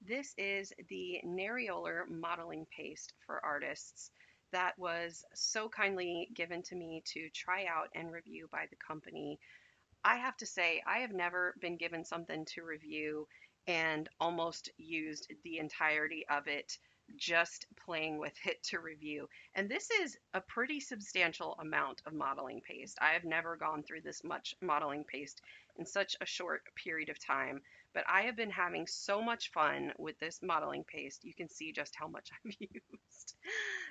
This is the Nariolar Modeling Paste for artists that was so kindly given to me to try out and review by the company. I have to say, I have never been given something to review and almost used the entirety of it just playing with it to review. And this is a pretty substantial amount of modeling paste. I have never gone through this much modeling paste in such a short period of time, but I have been having so much fun with this modeling paste. You can see just how much I've used.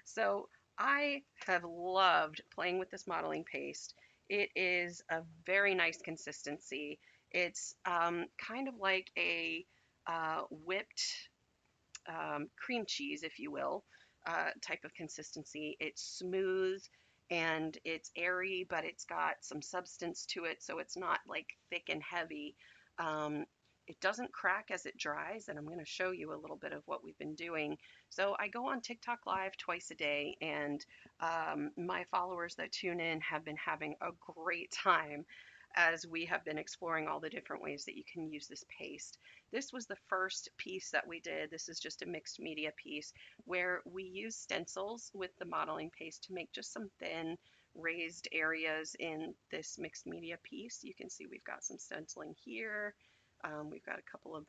So I have loved playing with this modeling paste. It is a very nice consistency. It's kind of like a whipped cream cheese, if you will, type of consistency. It's smooth and it's airy, but it's got some substance to it, so it's not like thick and heavy. Um, it doesn't crack as it dries, and I'm going to show you a little bit of what we've been doing. So I go on TikTok Live twice a day, and my followers that tune in have been having a great time as we have been exploring all the different ways that you can use this paste. This was the first piece that we did. This is just a mixed media piece where we use stencils with the modeling paste to make just some thin raised areas in this mixed media piece. You can see we've got some stenciling here. We've got a couple of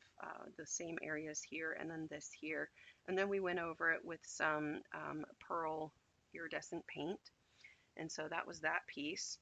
the same areas here and then this here. And then we went over it with some pearl iridescent paint. And so that was that piece.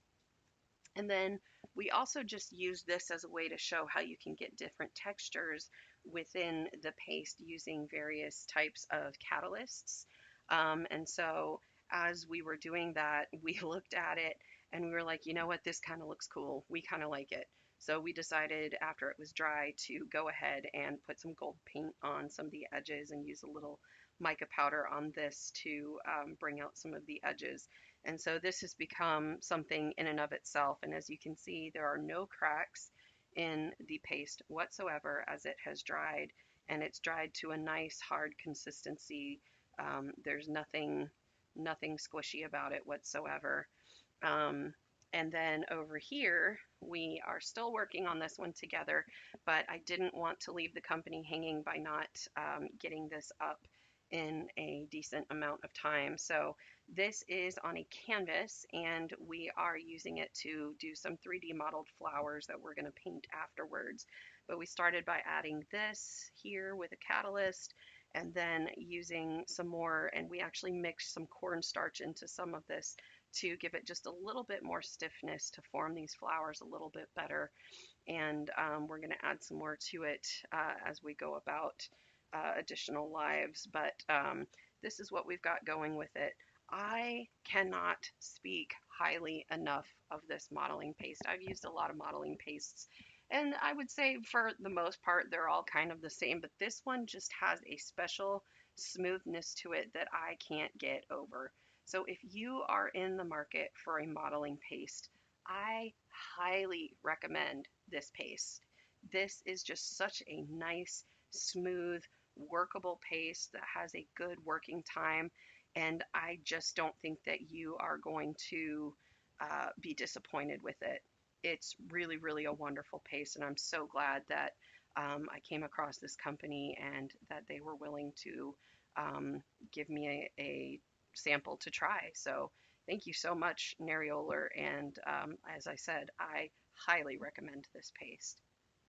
And then we also just use this as a way to show how you can get different textures within the paste using various types of catalysts. And so as we were doing that, we looked at it and we were like, you know what, this kind of looks cool. We kind of like it. So we decided after it was dry to go ahead and put some gold paint on some of the edges and use a little mica powder on this to bring out some of the edges. And so this has become something in and of itself. And as you can see, there are no cracks in the paste whatsoever as it has dried. And it's dried to a nice hard consistency. There's nothing squishy about it whatsoever. Um, and then over here, we are still working on this one together, but I didn't want to leave the company hanging by not getting this up in a decent amount of time. So this is on a canvas and we are using it to do some 3D modeled flowers that we're going to paint afterwards. But we started by adding this here with a catalyst and then using some more, and we actually mixed some cornstarch into some of this to give it just a little bit more stiffness to form these flowers a little bit better. And we're going to add some more to it as we go about additional lives. But this is what we've got going with it. I cannot speak highly enough of this modeling paste. I've used a lot of modeling pastes, and I would say for the most part they're all kind of the same, but this one just has a special smoothness to it that I can't get over. So if you are in the market for a modeling paste, I highly recommend this paste. This is just such a nice, smooth, workable paste that has a good working time, and I just don't think that you are going to be disappointed with it. It's really, really a wonderful paste, and I'm so glad that I came across this company and that they were willing to give me a sample to try. So thank you so much, Nariolar, and as I said, I highly recommend this paste.